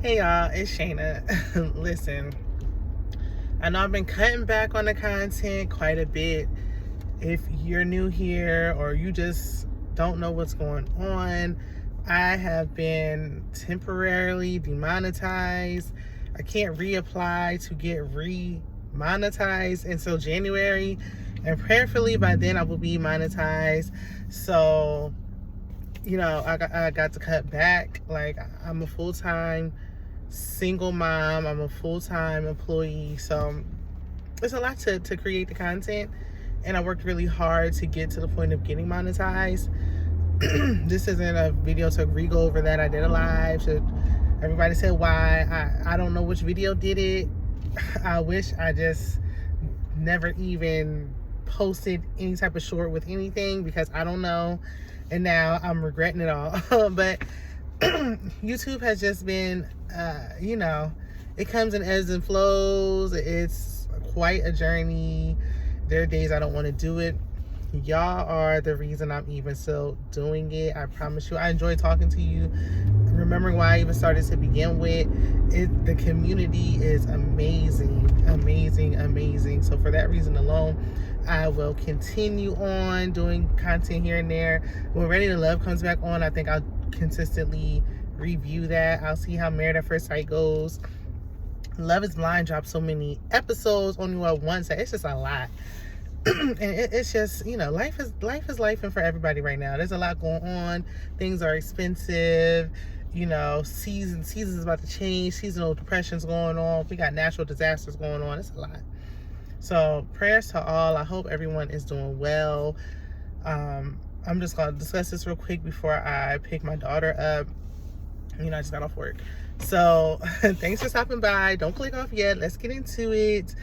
Hey y'all, it's Shayna. Listen, I know I've been cutting back on the content quite a bit. If you're new here or you just don't know what's going on, I have been temporarily demonetized. I can't reapply to get re-monetized until January, and prayerfully by then I will be monetized. So, I got to cut back. Like, I'm a full-time single mom, I'm a full-time employee, so it's a lot to create the content, and I worked really hard to get to the point of getting monetized. This isn't a video to re-go over that. I did a live, so everybody said why. I don't know which video did it. I wish I just never even posted any type of short with anything, because I don't know, and now I'm regretting it all. But YouTube has just been, it comes in ebbs and flows. It's quite a journey. There are days I don't want to do it. Y'all are the reason I'm even still doing it. I promise you. I enjoy talking to you, remembering why I even started to begin with. The community is amazing, amazing, amazing. So for that reason alone, I will continue on doing content here and there. When Ready to Love comes back on, I think I'll consistently review that. I'll see how Married at First Sight goes. Love is Blind dropped so many episodes, only once. It's just a lot. And it's just, life is life, and for everybody right now, there's a lot going on. Things are expensive. Seasons is about to change. Seasonal depression's going on. We got natural disasters going on. It's a lot. So prayers to all. I hope everyone is doing well. I'm just going to discuss this real quick before I pick my daughter up. I just got off work. So thanks for stopping by. Don't click off yet. Let's get into it.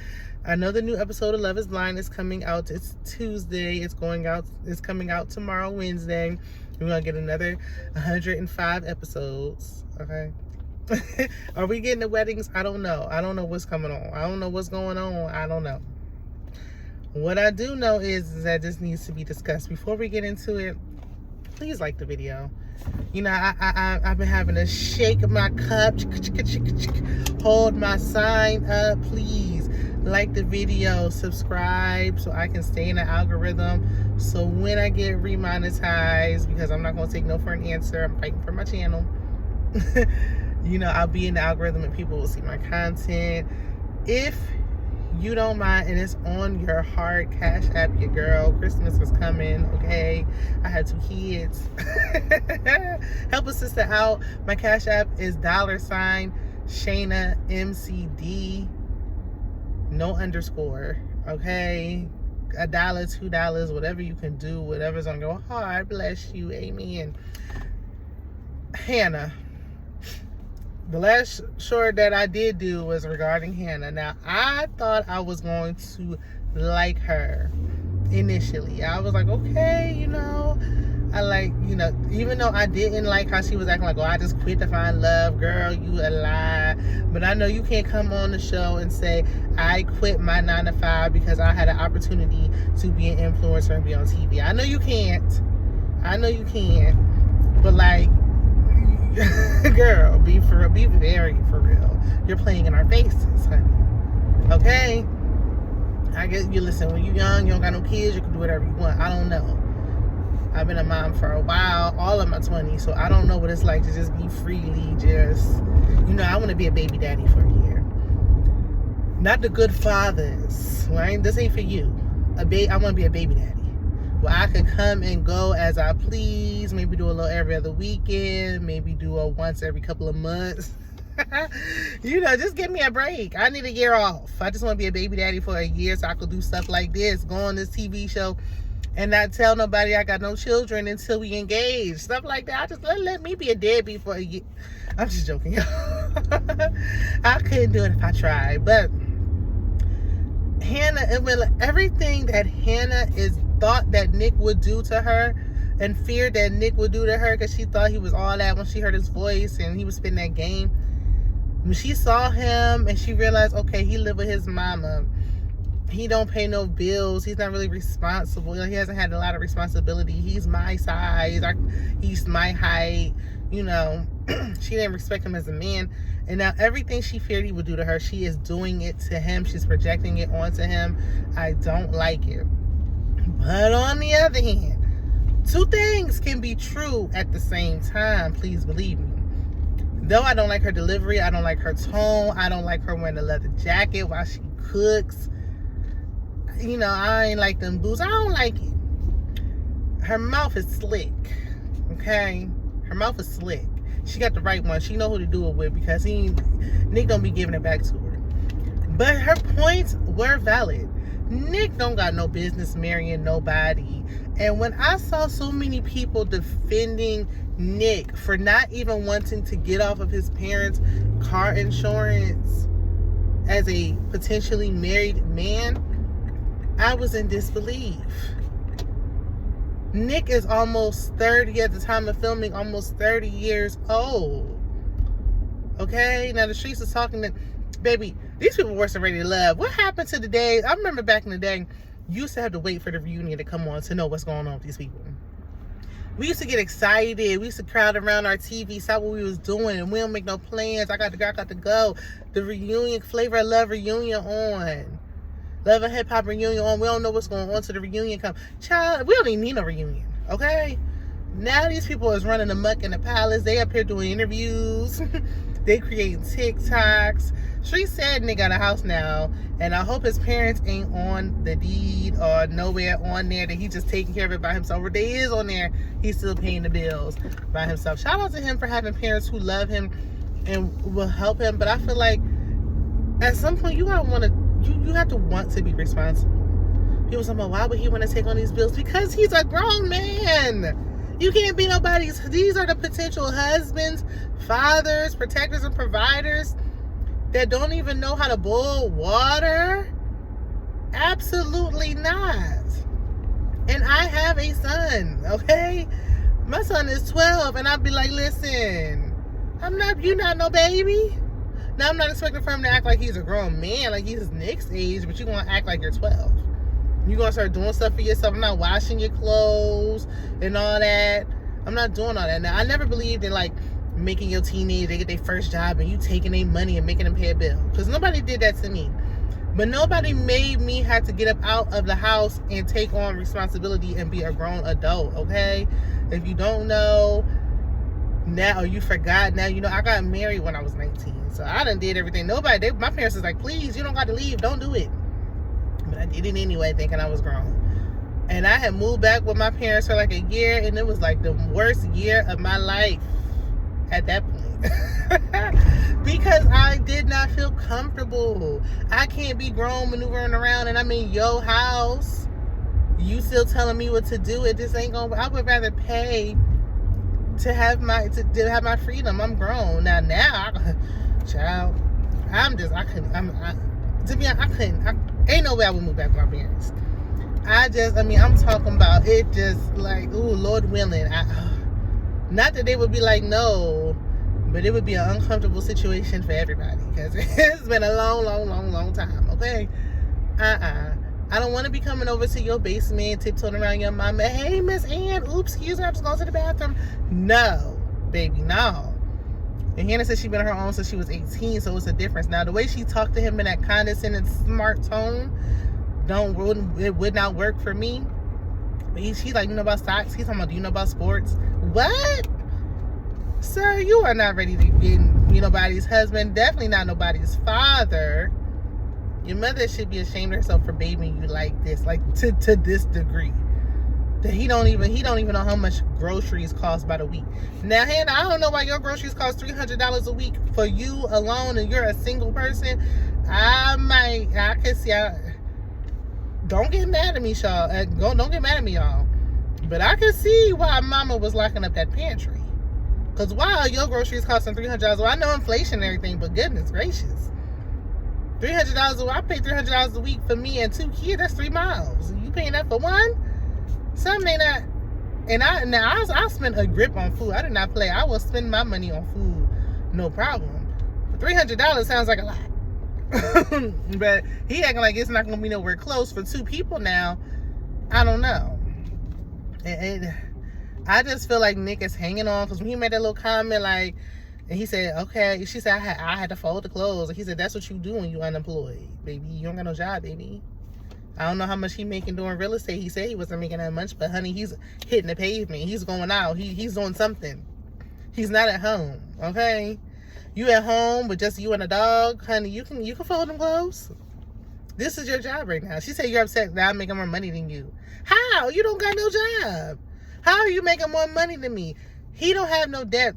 I know the new episode of Love is Blind is coming out. It's Tuesday. It's coming out tomorrow, Wednesday. We're going to get another 105 episodes. Okay. Are we getting the weddings? I don't know. I don't know what's coming on. I don't know what's going on. I don't know. What I do know is that this needs to be discussed. Before we get into it, please like the video. I've been having to shake my cup, hold my sign up. Please like the video, subscribe so I can stay in the algorithm. So when I get remonetized, because I'm not going to take no for an answer, I'm fighting for my channel. I'll be in the algorithm and people will see my content. If you don't mind and it's on your heart, Cash App your girl. Christmas is coming, okay? I had 2 kids. Help a sister out. My Cash App is $Shayna MCD, no underscore, okay? $1, $2, whatever you can do, whatever's on your heart. Bless you, amen. Hannah. The last short that I did do was regarding Hannah. Now, I thought I was going to like her initially. I was like, okay, I like, even though I didn't like how she was acting like, oh, I just quit to find love. Girl, you a lie. But I know you can't come on the show and say, I quit my 9 to 5 because I had an opportunity to be an influencer and be on TV. I know you can't. But like, girl, be very for real. You're playing in our faces, honey. Okay? I guess you listen, when you're young, you don't got no kids, you can do whatever you want. I don't know. I've been a mom for a while, all of my 20s, so I don't know what it's like to just be freely I want to be a baby daddy for a year. Not the good fathers, right? This ain't for you. I want to be a baby daddy. Where I could come and go as I please, maybe do a little every other weekend, maybe do a once every couple of months. Just give me a break. I need a year off. I just want to be a baby daddy for a year so I could do stuff like this, go on this TV show and not tell nobody I got no children until we engage. Stuff like that. I just let me be a deadbeat for a year. I'm just joking. I couldn't do it if I tried. But Hannah, everything that Hannah thought that Nick would do to her and feared that Nick would do to her, because she thought he was all that when she heard his voice and he was spitting that game. When she saw him and she realized, okay, he lived with his mama. He don't pay no bills. He's not really responsible. He hasn't had a lot of responsibility. He's my size. He's my height. She didn't respect him as a man. And now everything she feared he would do to her, she is doing it to him. She's projecting it onto him. I don't like it. But on the other hand, two things can be true at the same time. Please believe me. Though I don't like her delivery, I don't like her tone, I don't like her wearing a leather jacket while she cooks. You know, I ain't like them boots. I don't like it. Her mouth is slick. Okay? Her mouth is slick. She got the right one. She know who to do it with because Nick don't be giving it back to her. But her points were valid. Nick don't got no business marrying nobody. And when I saw so many people defending Nick for not even wanting to get off of his parents' car insurance as a potentially married man, I was in disbelief. Nick is almost 30 at the time of filming, almost 30 years old. Okay? Now the streets is talking to, baby, these people were so ready to love. What happened to the days? I remember back in the day, you used to have to wait for the reunion to come on to know what's going on with these people. We used to get excited. We used to crowd around our TV, saw what we was doing, and we don't make no plans. I got to go. The reunion, Flavor of Love reunion on. Love and Hip Hop reunion on. We don't know what's going on till the reunion come. Child, we don't even need no reunion, okay? Now these people is running amok in the palace. They up here doing interviews. They creating TikToks. She said Nick got a house now, and I hope his parents ain't on the deed or nowhere on there, that he just taking care of it by himself. Or they is on there, he's still paying the bills by himself. Shout out to him for having parents who love him and will help him. But I feel like at some point you gotta want to, you have to want to be responsible. People say, well, why would he want to take on these bills? Because he's a grown man. You can't be nobody's. These are the potential husbands, fathers, protectors, and providers that don't even know how to boil water. Absolutely not. And I have a son, okay? My son is 12, and I'd be like, listen, you're not no baby. Now, I'm not expecting for him to act like he's a grown man, like he's Nick's age, but you're going to act like you're 12. You're going to start doing stuff for yourself. I'm not washing your clothes and all that. I'm not doing all that. Now, I never believed in, like, making your teenager get their first job and you taking their money and making them pay a bill. Because nobody did that to me. But nobody made me have to get up out of the house and take on responsibility and be a grown adult, okay? If you don't know now, or you forgot now, you know, I got married when I was 19. So I done did everything. My parents was like, please, you don't got to leave. Don't do it. But I did it anyway, thinking I was grown. And I had moved back with my parents for like a year, and it was like the worst year of my life at that point. Because I did not feel comfortable. I can't be grown maneuvering around and I'm in your house. You still telling me what to do. It just ain't gonna. I would rather pay to have my freedom. I'm grown now. Child, I couldn't. Ain't no way I would move back with my parents. I'm talking about it. Just like, ooh, Lord willing. Not that they would be like no, but it would be an uncomfortable situation for everybody because it's been a long time. Okay, I don't want to be coming over to your basement, tiptoeing around your mama. Hey, Miss Ann, oops, excuse me, I'm just going to the bathroom. No, baby, no. And Hannah said she's been on her own since she was 18, so it's a difference. Now, the way she talked to him in that condescending, smart tone, it would not work for me. But she's like, you know about stocks? He's talking about, do you know about sports? What? Sir, you are not ready to get nobody's husband. Definitely not nobody's father. Your mother should be ashamed of herself for babying you like this, like to this degree. That he don't even know how much groceries cost by the week. Now, Hannah, I don't know why your groceries cost $300 a week for you alone and you're a single person. I can see. Don't get mad at me, y'all. Don't get mad at me, y'all. But I can see why Mama was locking up that pantry. Because wow, your groceries costing $300. Well, I know inflation and everything, but goodness gracious. $300 a week. I pay $300 a week for me and 2 kids. That's 3 miles. You paying that for one? Some may not. And I spend a grip on food. I did not play. I will spend my money on food, no problem. But $300 sounds like a lot. But he acting like it's not going to be nowhere close for 2 people now. I don't know. I just feel like Nick is hanging on because when he made that little comment like, And he said, okay. She said, I had to fold the clothes. And he said, that's what you do when you unemployed, baby. You don't got no job, baby. I don't know how much he making doing real estate. He said he wasn't making that much, but honey, he's hitting the pavement. He's going out. He's doing something. He's not at home, okay? You at home with just you and a dog, honey, you can fold them clothes. This is your job right now. She said you're upset that I'm making more money than you. How? You don't got no job. How are you making more money than me? He don't have no debt.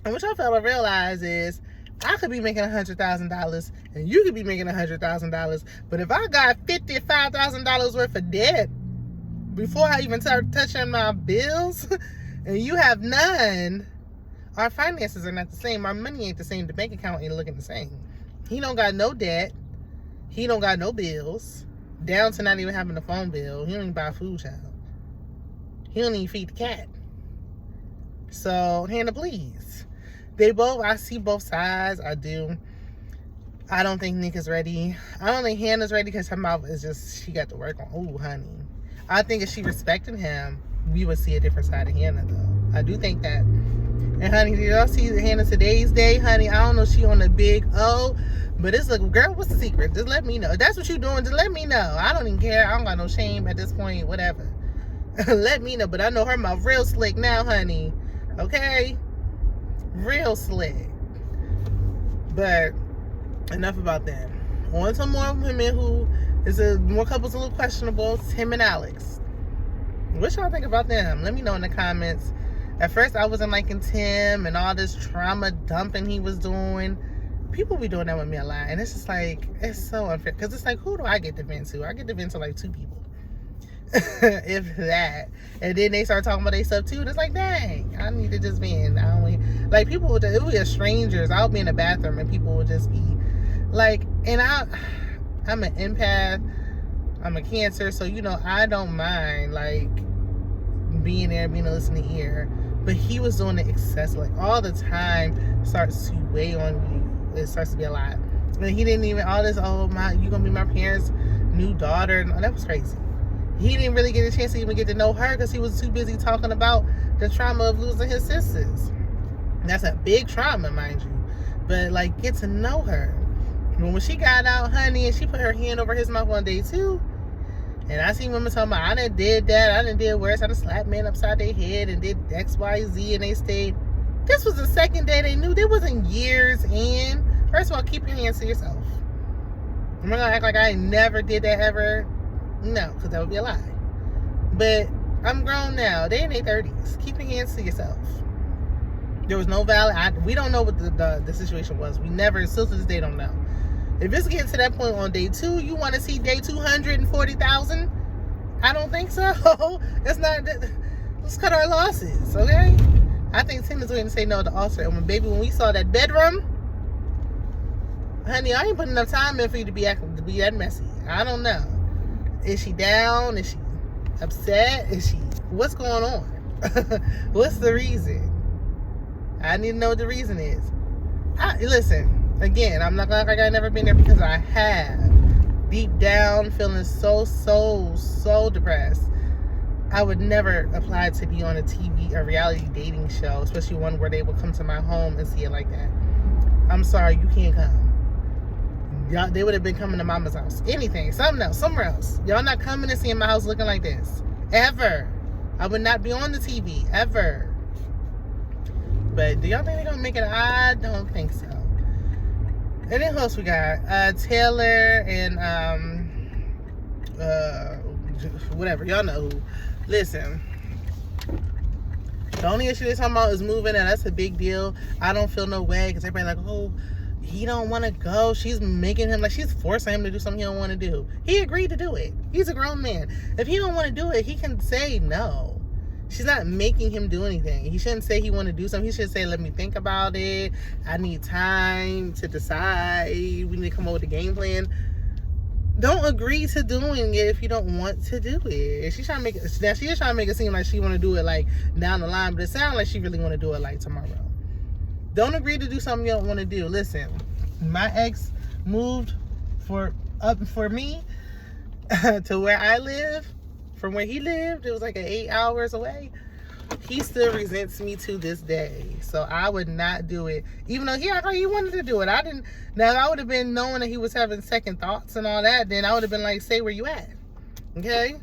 And what y'all fail to realize is I could be making $100,000 and you could be making $100,000. But if I got $55,000 worth of debt before I even start touching my bills and you have none, our finances are not the same. Our money ain't the same. The bank account ain't looking the same. He don't got no debt. He don't got no bills. Down to not even having a phone bill. He don't even buy food, child. He don't even feed the cat. So, Hannah, please. I see both sides. I do. I don't think Nick is ready. I don't think Hannah's ready because her mouth is just, she got to work on. Oh, honey. I think if she respected him, we would see a different side of Hannah, though. I do think that. And, honey, did y'all see Hannah today's day? Honey, I don't know if she on a big O, but it's like, girl, what's the secret? Just let me know. If that's what you're doing, just let me know. I don't even care. I don't got no shame at this point, whatever. Let me know. But I know her mouth real slick now, honey. Okay? Real slick. But enough about that. On to more women who more couples a little questionable. Tim and Alex. What y'all think about them? Let me know in the comments. At first I wasn't liking Tim and all this trauma dumping he was doing. People be doing that with me a lot, and it's just like, it's so unfair, because it's like, who do I get to vent to? I get to vent to like 2 people. If that. And then they start talking about their stuff too, and it's like, dang, I need to just vent. Like, people would, it would be strangers. I'll be in the bathroom and people would just be like, and I'm an empath, I'm a Cancer, so I don't mind like being there, being a listening ear. But he was doing it excessive, like all the time starts to weigh on you. It starts to be a lot. And he didn't even, all this, you gonna be my parents' new daughter. No, that was crazy. He didn't really get a chance to even get to know her because he was too busy talking about the trauma of losing his sisters. And that's a big trauma, mind you. But like, get to know her. When she got out, honey, and she put her hand over his mouth on day 2, and I seen women talking about, I done did that, I done did worse, I done slapped men upside their head and did X, Y, Z, and they stayed. This was the second day they knew. They wasn't years in. First of all, keep your hands to yourself. I'm not gonna act like I never did that ever. No, because that would be a lie. But I'm grown now. They in their 30s. Keep your hands to yourself. There was no valid. We don't know what the situation was. We never, still to this day, don't know. If it's getting to that point on day 2, you want to see day 240,000? I don't think so. That's not. Let's cut our losses, okay? I think Tim is going to say no to Alter. And when we saw that bedroom, honey, I ain't putting enough time in for you to be that messy. I don't know. Is she down? Is she upset? What's going on? What's the reason? I need to know what the reason is. Listen. Again, I'm not gonna act like I've never been there, because I have. Deep down, feeling so depressed. I would never apply to be on a reality dating show, especially one where they would come to my home and see it like that. I'm sorry, you can't come. They would have been coming to mama's house. Anything, something else, somewhere else. Y'all not coming and seeing my house looking like this. Ever. I would not be on the TV, ever. But do y'all think they're gonna make it? I don't think so. And then who else we got? Taylor and whatever. Y'all know who. Listen. The only issue they're talking about is moving, and that's a big deal. I don't feel no way, because everybody like, oh, he don't want to go. She's making him, like, she's forcing him to do something he don't want to do. He agreed to do it. He's a grown man. If he don't want to do it, he can say no. She's not making him do anything. He shouldn't say he want to do something. He should say, let me think about it. I need time to decide. We need to come up with a game plan. Don't agree to doing it if you don't want to do it. She's trying to make it, now she is trying to make it seem like she want to do it like down the line, but it sounds like she really want to do it like tomorrow. Don't agree to do something you don't want to do. Listen, my ex moved for me to where I live. From where he lived, it was like 8 hours away. He still resents me to this day. So I would not do it. Even though he acted like he wanted to do it. I didn't. Now, I would have been knowing that he was having second thoughts and all that. Then I would have been like, say where you at. Okay?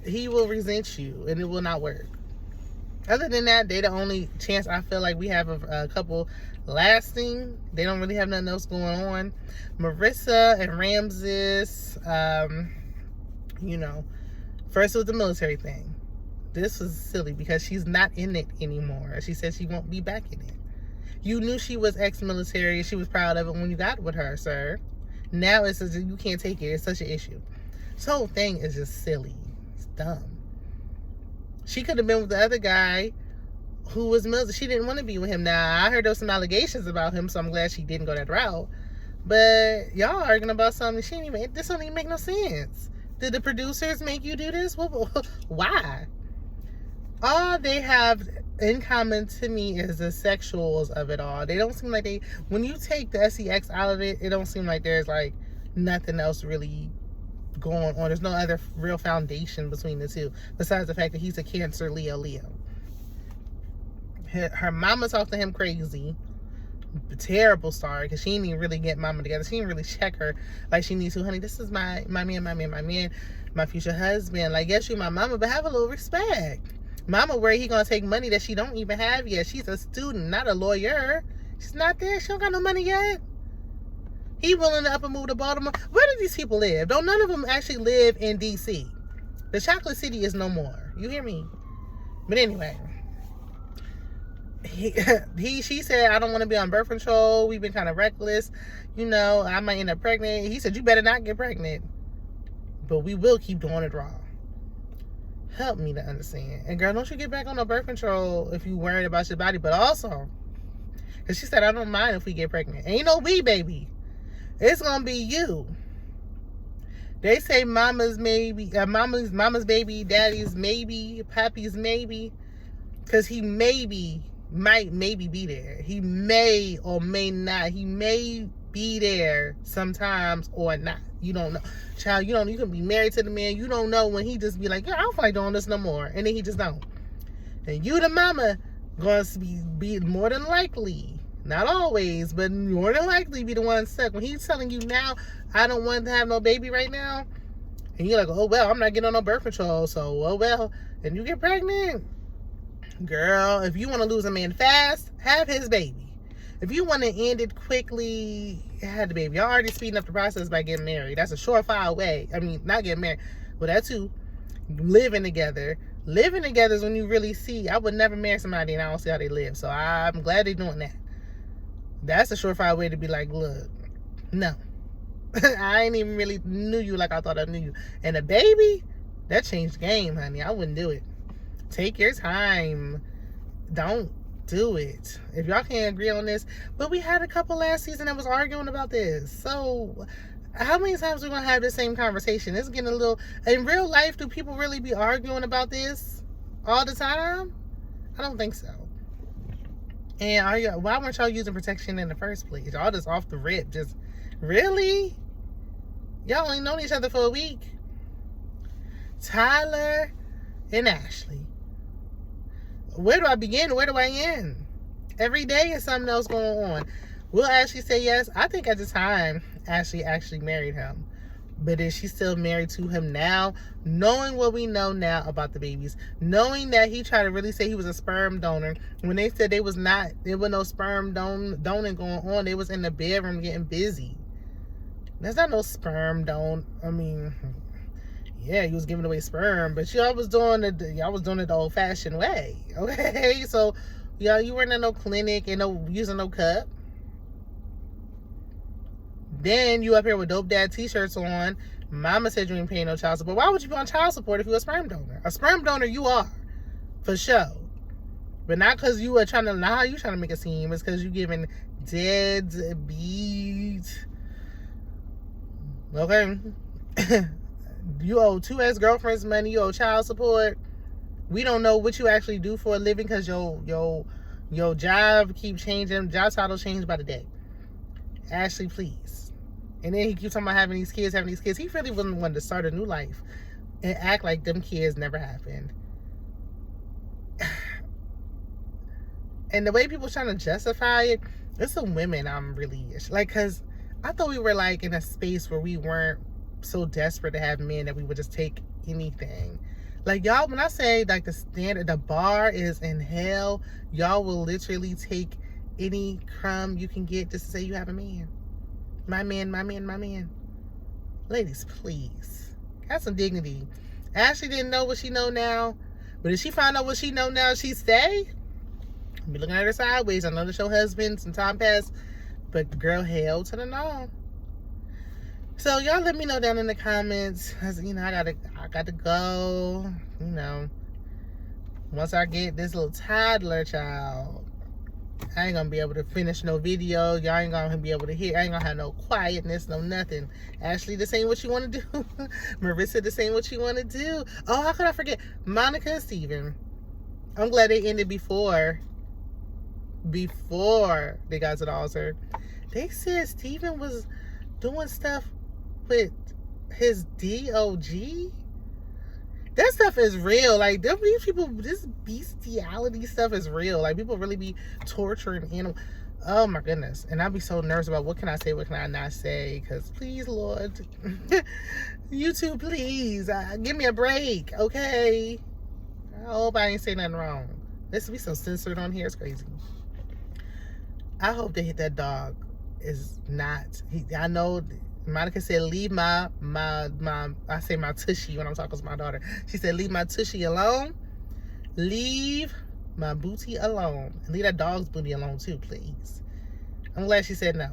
He will resent you and it will not work. Other than that, they the only chance I feel like we have a couple lasting. They don't really have nothing else going on. Marissa and Ramses, you know, first it was the military thing. This was silly because she's not in it anymore. She said she won't be back in it. You knew she was ex-military. She was proud of it when you got with her, sir. Now it's just, you can't take it. It's such an issue. This whole thing is just silly. It's dumb. She could have been with the other guy who was military. She didn't want to be with him. Now, I heard there was some allegations about him, so I'm glad she didn't go that route. But y'all arguing about something she didn't even, this don't even make no sense. Did the producers make you do this? Why? All they have in common to me is the sexuals of it all. They don't seem like they, when you take the sex out of it, it don't seem like there's like nothing else really going on. There's no other real foundation between the two besides the fact that he's a Cancer Leo. Her mama talked to him crazy. Terrible story, because she didn't even really get mama together. She didn't really check her like she needs to. Honey, this is my man, my future husband. Like, yes, you my mama, but have a little respect. Mama, where he gonna take money that she don't even have yet? She's a student, not a lawyer. She's not there. She don't got no money yet. He willing to up and move to Baltimore. Where do these people live? Don't none of them actually live in D.C. The Chocolate City is no more. You hear me? But anyway, she said, I don't want to be on birth control. We've been kind of reckless. You know, I might end up pregnant. He said, you better not get pregnant. But we will keep doing it wrong. Help me to understand. And girl, don't you get back on the birth control if you worried about your body. But also, because she said, I don't mind if we get pregnant. Ain't no we, baby. It's going to be you. They say mama's maybe, mama's baby, daddy's maybe, pappy's maybe. Because he might be there. He may or may not. He may be there sometimes or not. You don't know. Child, you can be married to the man. You don't know when he just be like, yeah, I don't feel like doing this no more. And then he just don't. And you, the mama, going to be more than likely, not always, but more than likely be the one stuck. When he's telling you now, I don't want to have no baby right now. And you're like, oh, well, I'm not getting on no birth control. So, oh, well. And you get pregnant. Girl, if you want to lose a man fast, have his baby. If you want to end it quickly, have the baby. Y'all already speeding up the process by getting married. That's a surefire way. I mean, not getting married. Well, that too. Living together. Living together is when you really see. I would never marry somebody and I don't see how they live. So I'm glad they're doing that. That's a surefire way to be like, look, no. I ain't even really knew you like I thought I knew you. And a baby, that changed the game, honey. I wouldn't do it. Take your time. Don't do it. If y'all can't agree on this. But we had a couple last season that was arguing about this. So how many times are we going to have the same conversation? It's getting a little... In real life, do people really be arguing about this all the time? I don't think so. And why weren't y'all using protection in the first place? Y'all just off the rip. Just, really? Y'all only known each other for a week? Tyler and Ashley. Where do I begin? Where do I end? Every day is something else going on. Will Ashley say yes? I think at the time, Ashley actually married him. But is she still married to him now? Knowing what we know now about the babies. Knowing that he tried to really say he was a sperm donor. When they said there was no sperm donating going on. They was in the bedroom getting busy. There's not no sperm I mean, yeah, he was giving away sperm. But y'all was doing it the old-fashioned way. Okay? So, y'all, you weren't in no clinic and using no cup. Then you up here with dope dad t-shirts on. Mama said you ain't paying no child support. Why would you be on child support if you're a sperm donor? A sperm donor you are. For sure. But not because you are trying to... Not how you trying to make it seem. It's because you giving dead beads. Okay? You owe 2 ex-girlfriends money. You owe child support. We don't know what you actually do for a living because your job keep changing. Job title changed by the day. Ashley, please. And then he keeps talking about having these kids. He really wasn't wanting to start a new life and act like them kids never happened. And the way people trying to justify it, it's the women I'm really like, because I thought we were like in a space where we weren't so desperate to have men that we would just take anything. Like, y'all, when I say like the standard, the bar is in hell, y'all will literally take any crumb you can get just to say you have a man. My man, my man, my man. Ladies, please. Have some dignity. Ashley didn't know what she know now, but if she found out what she know now, she'd stay. I'll be looking at her sideways. I know the show husband some time passed, but girl, hell to the no. So y'all let me know down in the comments. You know, I got to go. You know, once I get this little toddler child, I ain't gonna be able to finish no video. Y'all ain't gonna be able to hear. I ain't gonna have no quietness, no nothing. Ashley, this ain't what you want to do. Marissa, this ain't what you want to do. Oh, how could I forget? Monica and Steven. I'm glad they ended before they got to the altar. They said Steven was doing stuff with his DOG. That stuff is real. Like, these people, this bestiality stuff is real. Like, people really be torturing animals. Oh my goodness. And I'd be so nervous about what can I say, what can I not say? Because please, Lord, YouTube, please, give me a break, okay? I hope I ain't say nothing wrong. This be so censored on here. It's crazy. I hope they hit that dog. Is not. I know Monica said, leave my I say my tushy when I'm talking to my daughter. She said, leave my tushy alone. Leave my booty alone. And leave that dog's booty alone too, please. I'm glad she said no.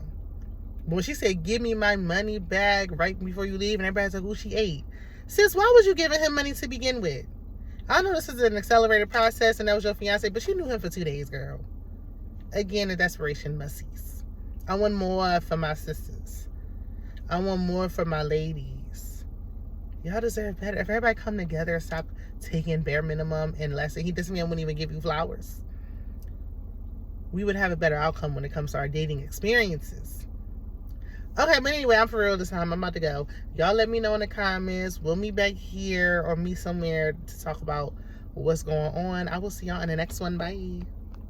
But when she said, give me my money back right before you leave, and everybody's like, oh, she ate. Sis, why was you giving him money to begin with? I know this is an accelerated process and that was your fiance, but you knew him for 2 days, girl. Again, the desperation must cease. I want more for my sisters. I want more for my ladies. Y'all deserve better. If everybody come together and stop taking bare minimum and less, and this man wouldn't even give you flowers, we would have a better outcome when it comes to our dating experiences. Okay, but anyway, I'm for real this time. I'm about to go. Y'all let me know in the comments. We'll meet back here or meet somewhere to talk about what's going on. I will see y'all in the next one. Bye.